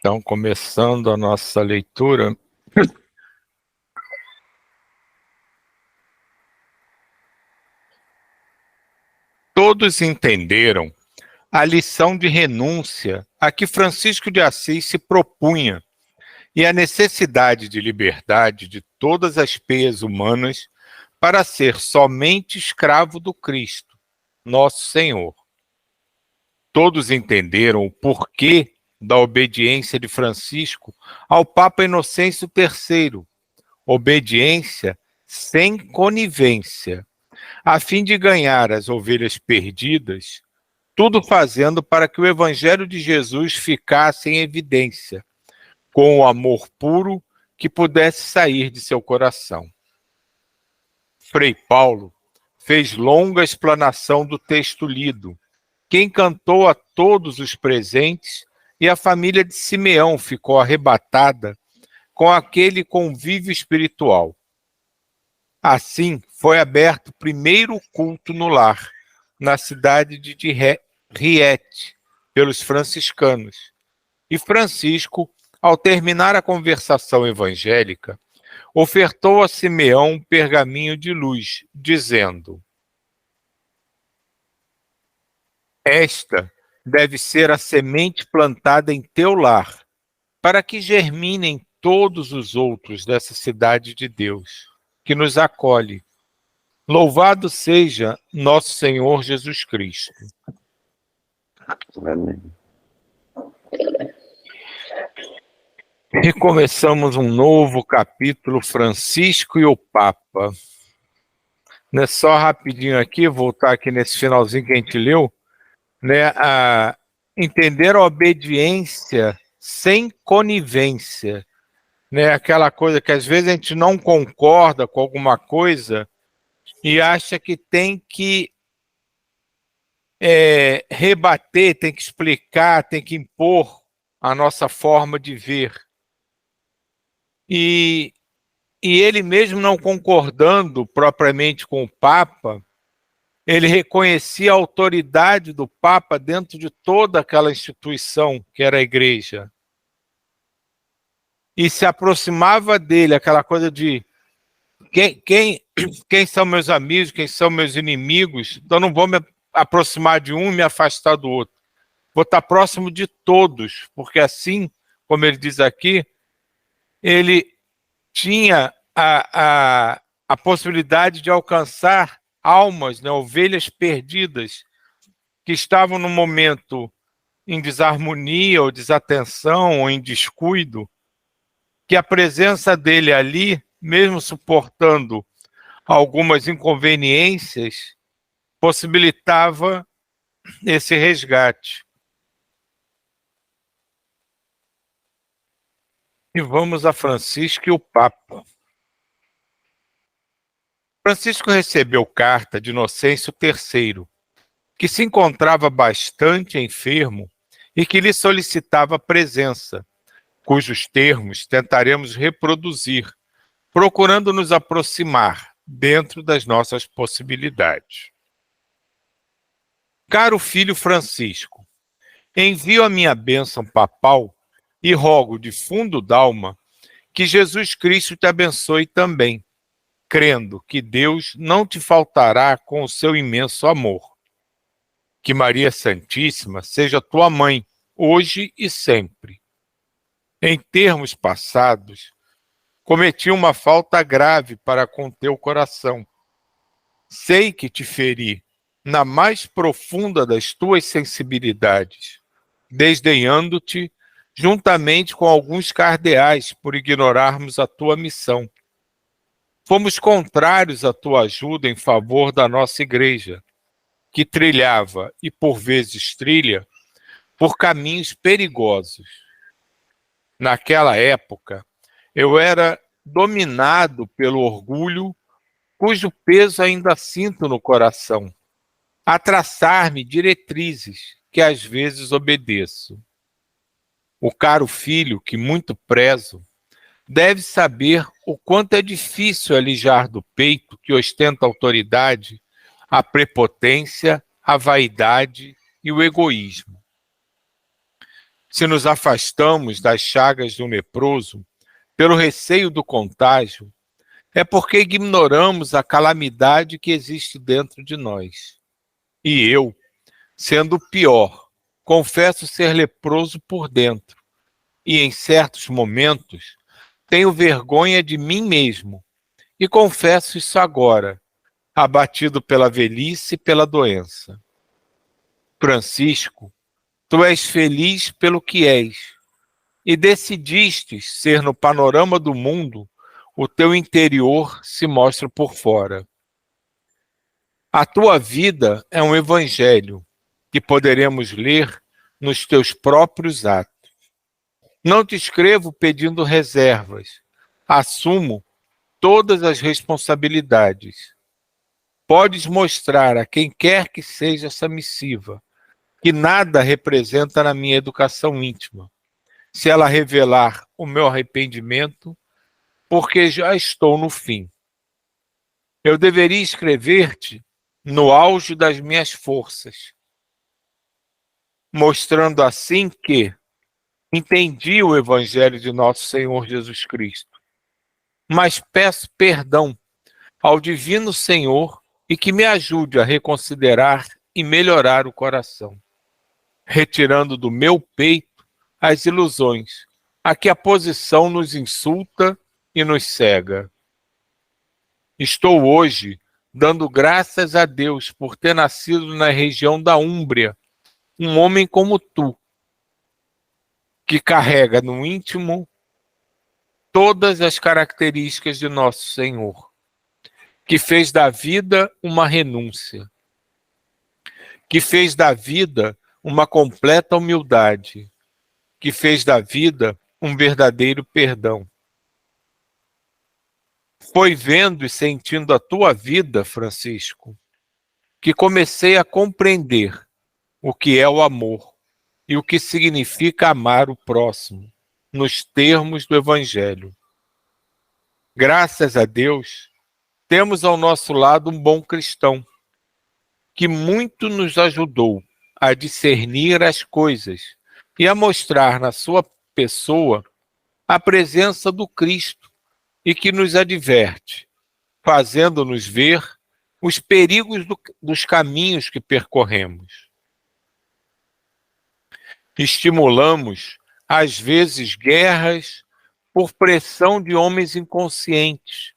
Então, começando a nossa leitura, todos entenderam a lição de renúncia a que Francisco de Assis se propunha e a necessidade de liberdade de todas as peias humanas para ser somente escravo do Cristo, nosso Senhor. Todos entenderam o porquê da obediência de Francisco ao Papa Inocêncio III, obediência sem conivência, a fim de ganhar as ovelhas perdidas, tudo fazendo para que o Evangelho de Jesus ficasse em evidência, com o amor puro que pudesse sair de seu coração. Frei Paulo fez longa explanação do texto lido, que encantou a todos os presentes, e a família de Simeão ficou arrebatada com aquele convívio espiritual. Assim, foi aberto o primeiro culto no lar, na cidade de Riete, pelos franciscanos. E Francisco, ao terminar a conversação evangélica, ofertou a Simeão um pergaminho de luz, dizendo: esta deve ser a semente plantada em teu lar, para que germinem todos os outros dessa cidade de Deus, que nos acolhe. Louvado seja nosso Senhor Jesus Cristo. Amém. E começamos um novo capítulo, Francisco e o Papa. Né, só rapidinho aqui, voltar aqui nesse finalzinho que a gente leu, né, a entender a obediência sem conivência, né, aquela coisa que às vezes a gente não concorda com alguma coisa e acha que tem que rebater, tem que explicar, tem que impor a nossa forma de ver. E ele mesmo não concordando propriamente com o Papa, ele reconhecia a autoridade do Papa dentro de toda aquela instituição que era a Igreja. E se aproximava dele, aquela coisa de quem são meus amigos, quem são meus inimigos, então não vou me aproximar de um e me afastar do outro. Vou estar próximo de todos, porque assim, como ele diz aqui, ele tinha a possibilidade de alcançar almas, né, ovelhas perdidas, que estavam no momento em desarmonia, ou desatenção, ou em descuido, que a presença dele ali, mesmo suportando algumas inconveniências, possibilitava esse resgate. E vamos a Francisco e o Papa. Francisco recebeu carta de Inocêncio III, que se encontrava bastante enfermo e que lhe solicitava presença, cujos termos tentaremos reproduzir, procurando nos aproximar dentro das nossas possibilidades. Caro filho Francisco, envio a minha bênção papal e rogo de fundo d'alma que Jesus Cristo te abençoe também, crendo que Deus não te faltará com o seu imenso amor. Que Maria Santíssima seja tua mãe, hoje e sempre. Em termos passados, cometi uma falta grave para com teu coração. Sei que te feri na mais profunda das tuas sensibilidades, desdenhando-te juntamente com alguns cardeais por ignorarmos a tua missão. Fomos contrários à tua ajuda em favor da nossa igreja, que trilhava, e por vezes trilha, por caminhos perigosos. Naquela época, eu era dominado pelo orgulho, cujo peso ainda sinto no coração, a traçar-me diretrizes que às vezes obedeço. O caro filho, que muito prezo, deve saber o quanto é difícil alijar do peito que ostenta a autoridade a prepotência, a vaidade e o egoísmo. Se nos afastamos das chagas do leproso pelo receio do contágio, é porque ignoramos a calamidade que existe dentro de nós. E eu, sendo o pior, confesso ser leproso por dentro. E em certos momentos, tenho vergonha de mim mesmo. E confesso isso agora, abatido pela velhice e pela doença. Francisco, tu és feliz pelo que és, e decidistes ser no panorama do mundo, o teu interior se mostra por fora. A tua vida é um evangelho que poderemos ler nos teus próprios atos. Não te escrevo pedindo reservas. Assumo todas as responsabilidades. Podes mostrar a quem quer que seja essa missiva que nada representa na minha educação íntima, se ela revelar o meu arrependimento, porque já estou no fim. Eu deveria escrever-te no auge das minhas forças, mostrando assim que entendi o Evangelho de nosso Senhor Jesus Cristo, mas peço perdão ao Divino Senhor e que me ajude a reconsiderar e melhorar o coração, retirando do meu peito as ilusões a que a posição nos insulta e nos cega. Estou hoje dando graças a Deus por ter nascido na região da Úmbria, um homem como tu, que carrega no íntimo todas as características de nosso Senhor, que fez da vida uma renúncia, que fez da vida uma completa humildade, que fez da vida um verdadeiro perdão. Foi vendo e sentindo a tua vida, Francisco, que comecei a compreender o que é o amor e o que significa amar o próximo, nos termos do Evangelho. Graças a Deus, temos ao nosso lado um bom cristão, que muito nos ajudou a discernir as coisas e a mostrar na sua pessoa a presença do Cristo e que nos adverte, fazendo-nos ver os perigos dos caminhos que percorremos. Estimulamos, às vezes, guerras por pressão de homens inconscientes,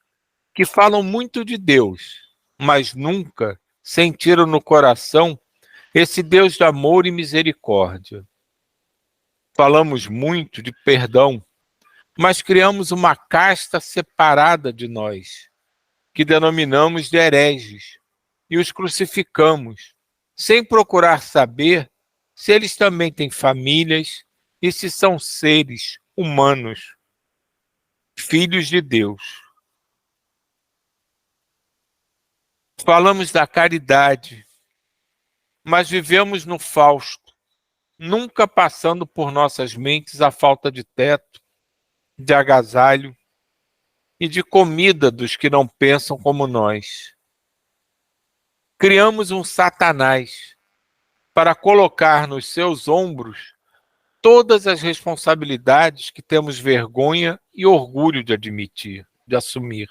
que falam muito de Deus, mas nunca sentiram no coração esse Deus de amor e misericórdia. Falamos muito de perdão, mas criamos uma casta separada de nós, que denominamos de hereges, e os crucificamos, sem procurar saber se eles também têm famílias e se são seres humanos, filhos de Deus. Falamos da caridade, mas vivemos no Fausto, nunca passando por nossas mentes a falta de teto, de agasalho e de comida dos que não pensam como nós. Criamos um Satanás para colocar nos seus ombros todas as responsabilidades que temos vergonha e orgulho de admitir, de assumir.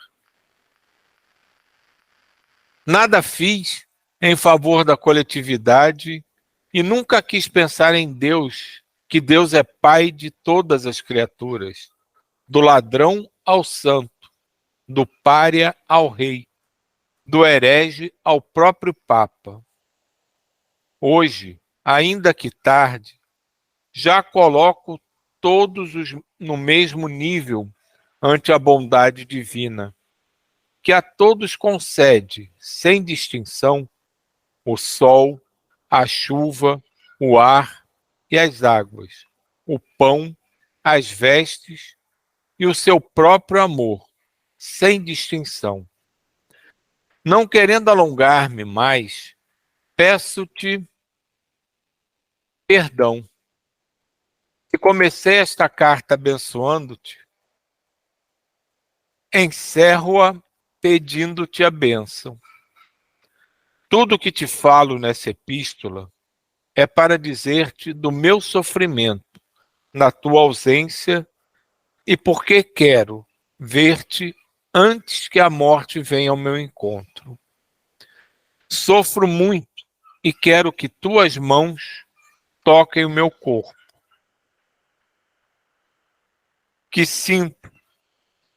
Nada fiz em favor da coletividade e nunca quis pensar em Deus, que Deus é Pai de todas as criaturas, do ladrão ao santo, do pária ao rei, do herege ao próprio Papa. Hoje, ainda que tarde, já coloco todos no mesmo nível ante a bondade divina, que a todos concede, sem distinção, o sol, a chuva, o ar e as águas, o pão, as vestes e o seu próprio amor, sem distinção. Não querendo alongar-me mais, peço-te perdão. Se comecei esta carta abençoando-te, encerro-a pedindo-te a bênção. Tudo o que te falo nessa epístola é para dizer-te do meu sofrimento na tua ausência e porque quero ver-te antes que a morte venha ao meu encontro. Sofro muito e quero que tuas mãos toquem o meu corpo. Que sinto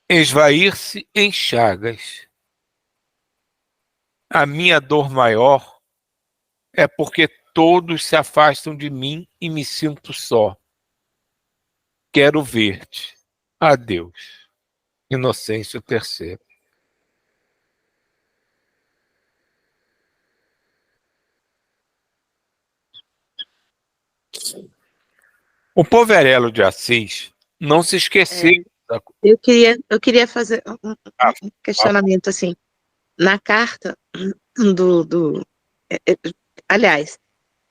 esvair-se em chagas. A minha dor maior é porque todos se afastam de mim e me sinto só. Quero ver-te. Adeus. Inocêncio III. O Poverello de Assis não se esqueceu. É, eu queria fazer um questionamento assim. Na carta é, é, aliás,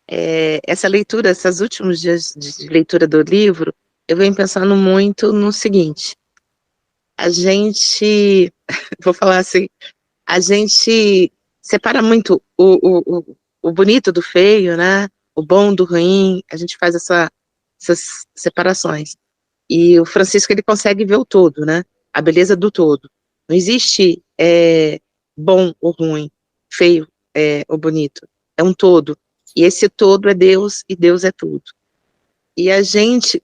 essa leitura, esses últimos dias de leitura do livro, eu venho pensando muito no seguinte: a gente, vou falar assim, a gente separa muito o bonito do feio, né? O bom do ruim, a gente faz essas separações. E o Francisco, ele consegue ver o todo, né? A beleza do todo. Não existe bom ou ruim, feio ou bonito. É um todo. E esse todo é Deus, e Deus é tudo. E a gente,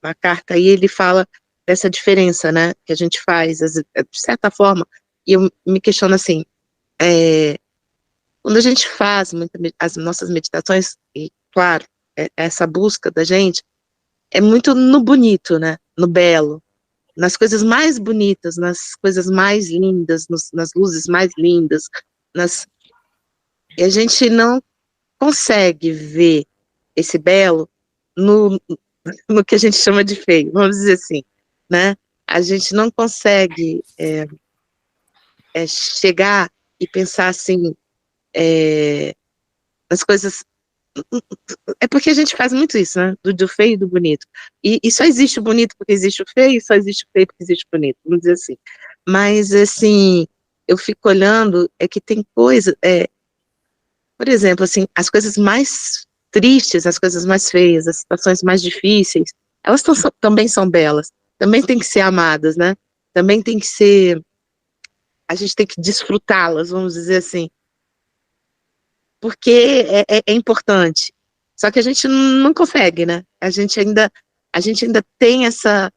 na carta aí, ele fala dessa diferença, né? Que a gente faz, de certa forma, e eu me questiono assim, quando a gente faz as nossas meditações, e claro, essa busca da gente, é muito no bonito, né? No belo, nas coisas mais bonitas, nas coisas mais lindas, nas luzes mais lindas, e a gente não consegue ver esse belo no, no que a gente chama de feio, vamos dizer assim, né? A gente não consegue chegar e pensar assim, as coisas. É porque a gente faz muito isso, né? Do feio e do bonito. E só existe o bonito porque existe o feio, e só existe o feio porque existe o bonito, vamos dizer assim. Mas, assim, eu fico olhando, é que tem coisa, por exemplo, assim, as coisas mais tristes, as coisas mais feias, as situações mais difíceis, elas também são belas, também tem que ser amadas, né? Também tem que ser, a gente tem que desfrutá-las, vamos dizer assim, porque é importante. Só que a gente não consegue, né? A gente ainda tem essa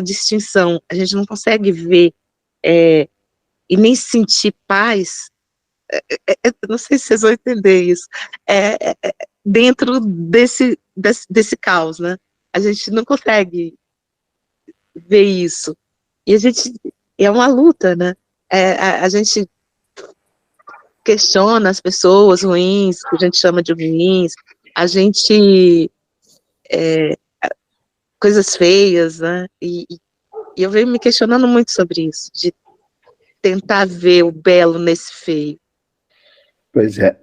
distinção, a gente não consegue ver e nem sentir paz. Não sei se vocês vão entender isso. Dentro desse caos, né? A gente não consegue ver isso. E a gente é uma luta, né? A gente questiona as pessoas ruins, que a gente chama de ruins, a gente coisas feias, né? E eu venho me questionando muito sobre isso, de tentar ver o belo nesse feio. Pois é.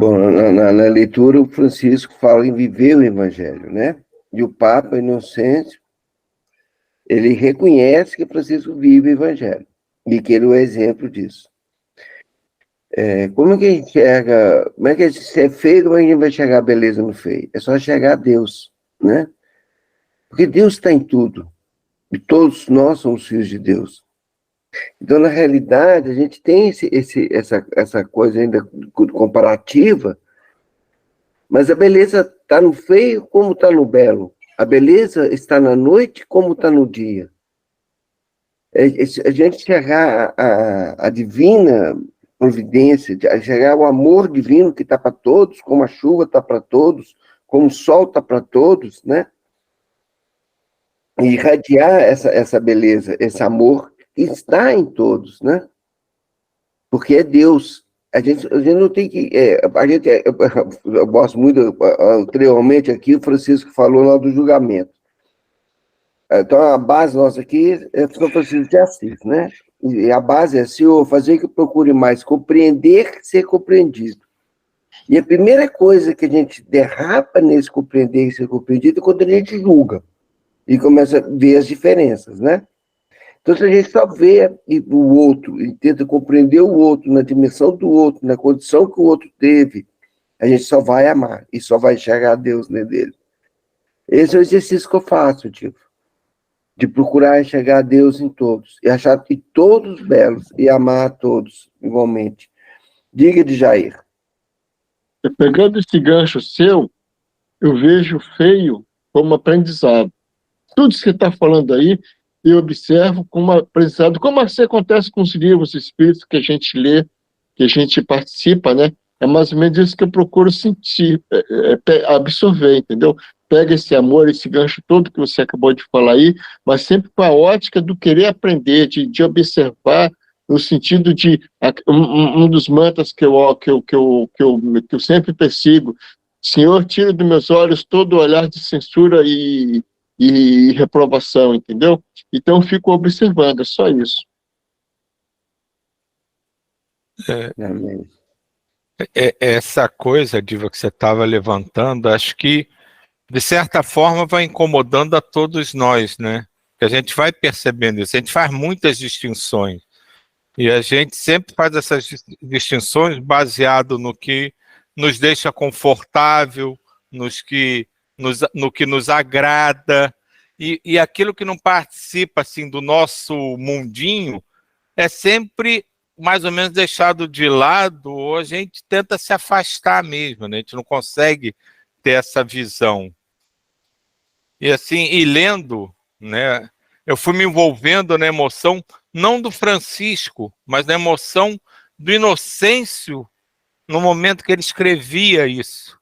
Bom, na leitura, o Francisco fala em viver o Evangelho, né? E o Papa Inocêncio, ele reconhece que Francisco vive o Evangelho e que ele é o exemplo disso. Como é que a gente enxerga, como é que se é feio, como é que a gente vai enxergar a beleza no feio? É só enxergar Deus, né? Porque Deus está em tudo, e todos nós somos filhos de Deus. Então, na realidade, a gente tem essa coisa ainda comparativa, mas a beleza está no feio como está no belo. A beleza está na noite como está no dia. A gente chegar a divina providência, chegar ao amor divino que está para todos, como a chuva está para todos, como o sol está para todos, né? E irradiar essa beleza, esse amor que está em todos, né? Porque é Deus. A gente não tem que... eu gosto muito, anteriormente aqui, o Francisco falou lá do julgamento. Então, a base nossa aqui é São Francisco de Assis, né? E a base é, Senhor, fazer que eu procure mais compreender, ser compreendido. E a primeira coisa que a gente derrapa nesse compreender e ser compreendido é quando a gente julga e começa a ver as diferenças, né? Então, se a gente só vê o outro e tenta compreender o outro na dimensão do outro, na condição que o outro teve, A gente só vai amar e só vai enxergar Deus nele. Esse é o exercício que eu faço, tipo, de procurar enxergar Deus em todos, e achar que todos belos, e amar a todos igualmente. Diga de Jair. Pegando esse gancho seu, eu vejo feio como aprendizado. Tudo isso que você está falando aí, eu observo como aprendizado, como isso acontece com os livros espíritos que a gente lê, que a gente participa, né? É mais ou menos isso que eu procuro sentir, absorver, entendeu? Pega esse amor, esse gancho todo que você acabou de falar aí, mas sempre com a ótica do querer aprender, de observar, no sentido de um dos mantras que eu sempre persigo: Senhor, tira dos meus olhos todo olhar de censura e reprovação, entendeu? Então eu fico observando, é só isso. Essa coisa, Diva, que você estava levantando, acho que, de certa forma, vai incomodando a todos nós, né? Que a gente vai percebendo isso, a gente faz muitas distinções, e a gente sempre faz essas distinções baseado no que nos deixa confortável, no que nos agrada, e aquilo que não participa, assim, do nosso mundinho, é sempre mais ou menos deixado de lado, ou a gente tenta se afastar mesmo, né? A gente não consegue ter essa visão. E assim, e lendo, né, eu fui me envolvendo na emoção, não do Francisco, mas na emoção do Inocêncio, no momento que ele escrevia isso,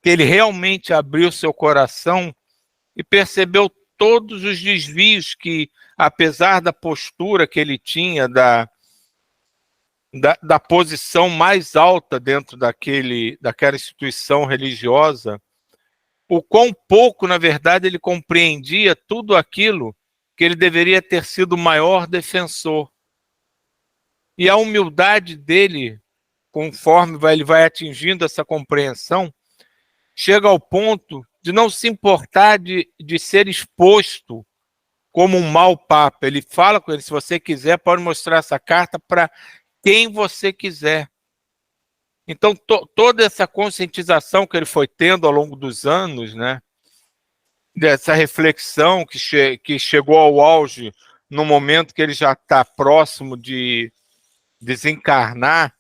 que ele realmente abriu seu coração e percebeu todos os desvios que, apesar da postura que ele tinha, da posição mais alta dentro daquela instituição religiosa, o quão pouco, na verdade, ele compreendia tudo aquilo que ele deveria ter sido o maior defensor. E a humildade dele, conforme ele vai atingindo essa compreensão, chega ao ponto de não se importar de ser exposto como um mau papa. Ele fala com ele: se você quiser, pode mostrar essa carta para quem você quiser. Então, toda essa conscientização que ele foi tendo ao longo dos anos, né, dessa reflexão que chegou ao auge no momento que ele já está próximo de desencarnar,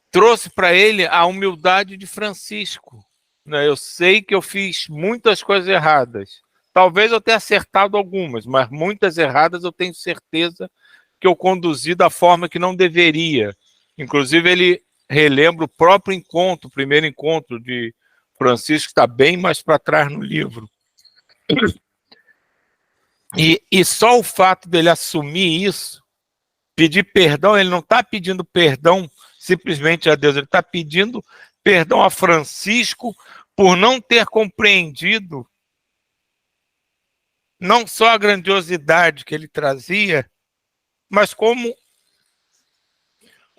trouxe para ele a humildade de Francisco. Né? Eu sei que eu fiz muitas coisas erradas. Talvez eu tenha acertado algumas, mas muitas erradas eu tenho certeza que eu conduzi da forma que não deveria. Inclusive, ele relembra o próprio encontro, o primeiro encontro de Francisco, está bem mais para trás no livro. E só o fato dele assumir isso, pedir perdão, ele não está pedindo perdão simplesmente a Deus, ele está pedindo perdão a Francisco por não ter compreendido não só a grandiosidade que ele trazia, mas como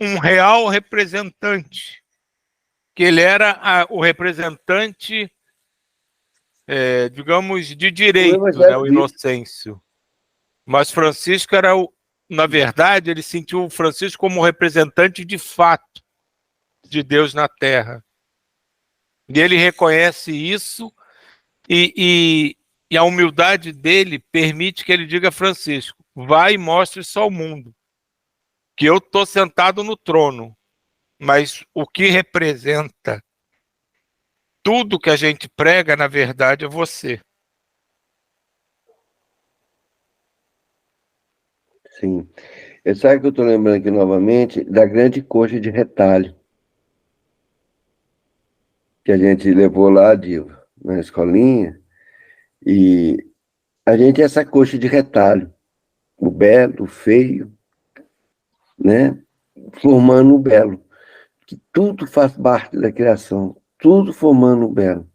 um real representante, que ele era o representante, digamos, de direito, né, o Inocêncio. Mas Francisco era na verdade, ele sentiu o Francisco como representante de fato de Deus na Terra. E ele reconhece isso e a humildade dele permite que ele diga a Francisco: vai e mostre isso ao mundo, que eu estou sentado no trono, mas o que representa tudo que a gente prega, na verdade, é você. Sim. Sabe que eu estou lembrando aqui novamente da grande coxa de retalho que a gente levou lá, Diva, na escolinha, e a gente é essa coxa de retalho, o belo, o feio, né? Formando o belo, que tudo faz parte da criação, tudo formando o belo.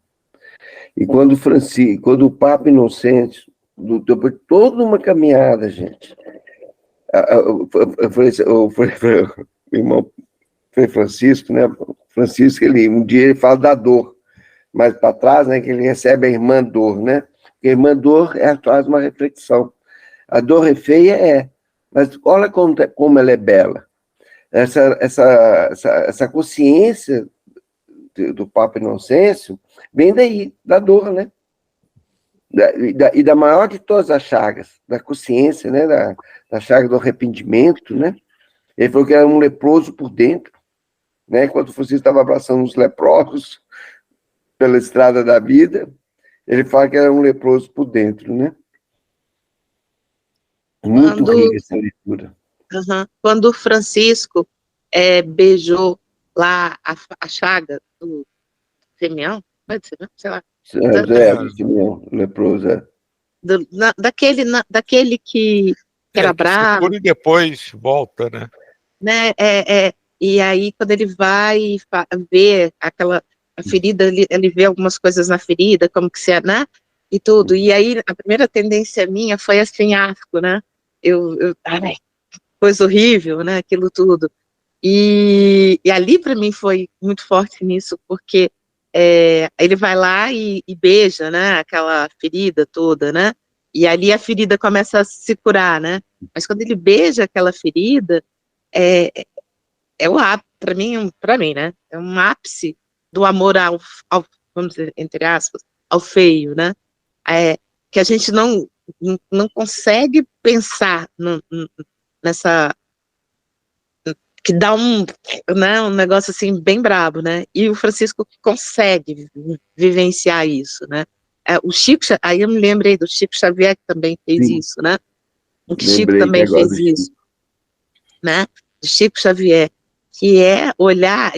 E quando o Papa Inocêncio, depois de toda uma caminhada, gente, o irmão Francisco, né? Francisco, um dia ele fala da dor, mas para trás, né, que ele recebe a irmã dor, né? Porque a irmã dor traz uma reflexão. A dor é feia, mas olha como ela é bela. essa consciência do Papa Inocêncio vem daí, da dor, né? E da maior de todas as chagas, da consciência, né? Da chaga do arrependimento, né? Ele falou que era um leproso por dentro, né? Enquanto o Francisco estava abraçando os leprosos pela estrada da vida, ele fala que era um leproso por dentro, né? Muito rica essa leitura. Quando o Francisco beijou lá a chaga do Simeão, pode ser, né? Sei lá. Do Simeão, leproso, daquele que era bravo. E depois volta, né? E aí, quando ele vai ver a ferida, ele vê algumas coisas na ferida, como que se é, né? E tudo. E aí, a primeira tendência minha foi assim, asco, né? Coisa horrível, né? Aquilo tudo. E ali, para mim, foi muito forte nisso, porque ele vai lá e beija, né? Aquela ferida toda, né? E ali a ferida começa a se curar, né? Mas quando ele beija aquela ferida, é o ápice, para mim, né? É um ápice do amor ao, vamos dizer, entre aspas, ao feio, né? Que a gente não consegue pensar nessa, que dá né, um negócio assim bem brabo, né? E o Francisco consegue vivenciar isso, né? O Chico, aí eu me lembrei do Chico Xavier, que também fez isso, né? O Chico também fez isso, né? Do Chico Xavier, que é olhar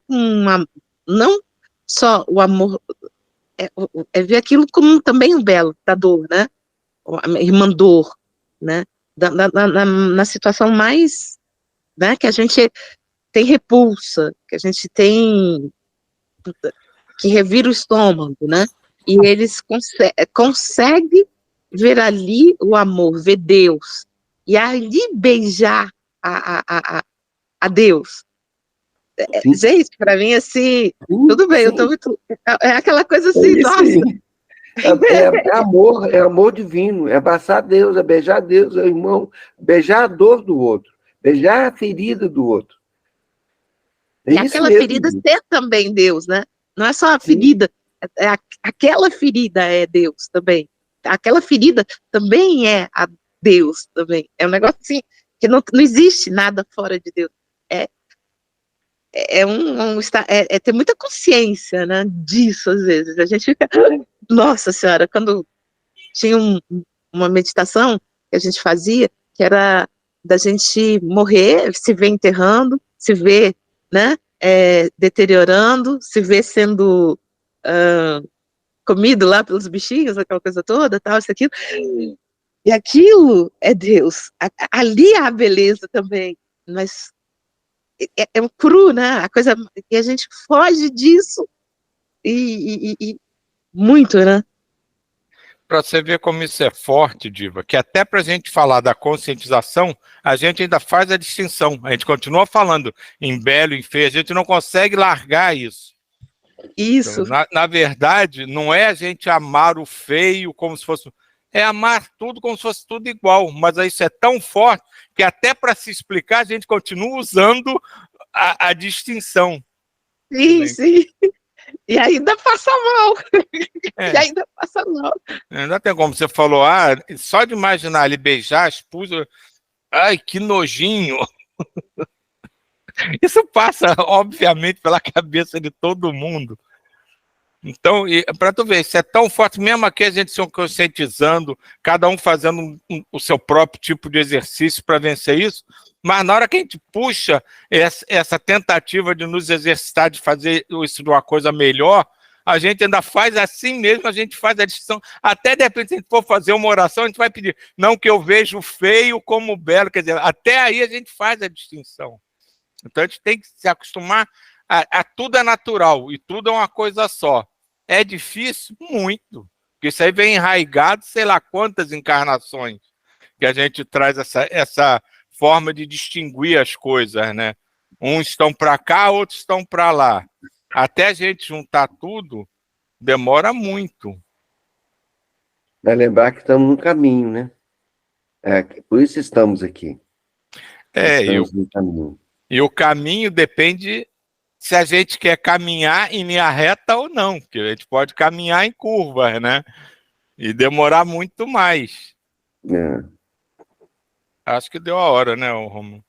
com não só o amor, ver aquilo como também o belo da dor, né? A irmã dor, né? Na situação mais, né? Que a gente tem repulsa, que a gente tem que revira o estômago, né? E eles conseguem ver ali o amor, ver Deus, e ali beijar a Deus. Gente, para mim, assim, tudo bem, eu tô muito. É aquela coisa assim, nossa. É amor divino, é abraçar Deus, é beijar Deus, é o irmão, beijar a dor do outro, beijar a ferida do outro. E aquela ferida ser também Deus, né? Não é só a ferida, aquela ferida é Deus também. Aquela ferida também é a Deus também. É um negócio assim, que não existe nada fora de Deus. É ter muita consciência, né, disso, às vezes. A gente fica, nossa senhora, quando tinha uma meditação que a gente fazia, que era da gente morrer, se ver enterrando, se ver, né, deteriorando, se ver sendo comido lá pelos bichinhos, aquela coisa toda, tal, isso, aquilo. E aquilo é Deus. Ali há a beleza também, mas é um cru, né? A coisa, e a gente foge disso e muito, né? Para você ver como isso é forte, Diva, que até para a gente falar da conscientização, a gente ainda faz a distinção. A gente continua falando em belo e em feio, a gente não consegue largar isso. Isso. Então, na verdade, não é a gente amar o feio como se fosse... É amar tudo como se fosse tudo igual, mas isso é tão forte que até para se explicar a gente continua usando a distinção. Sim, sim. E ainda passa mal. E ainda passa mal. Ainda tem como você falou, só de imaginar ele beijar a esposa, ai, que nojinho. Isso passa, obviamente, pela cabeça de todo mundo. Então, para tu ver, isso é tão forte, mesmo aqui a gente se conscientizando, cada um fazendo o seu próprio tipo de exercício para vencer isso, mas na hora que a gente puxa essa tentativa de nos exercitar, de fazer isso de uma coisa melhor, a gente ainda faz assim mesmo, a gente faz a distinção. Até de repente, se a gente for fazer uma oração, a gente vai pedir, não que eu vejo feio como belo, quer dizer, até aí a gente faz a distinção. Então a gente tem que se acostumar a tudo é natural e tudo é uma coisa só. É difícil? Muito. Porque isso aí vem enraizado, sei lá quantas encarnações que a gente traz essa forma de distinguir as coisas, né? Uns estão para cá, outros estão para lá. Até a gente juntar tudo, demora muito. Vai lembrar que estamos no caminho, né? Por isso estamos aqui. Estamos no caminho. E o caminho depende se a gente quer caminhar em linha reta ou não, porque a gente pode caminhar em curvas, né? E demorar muito mais. É. Acho que deu a hora, né, Romulo?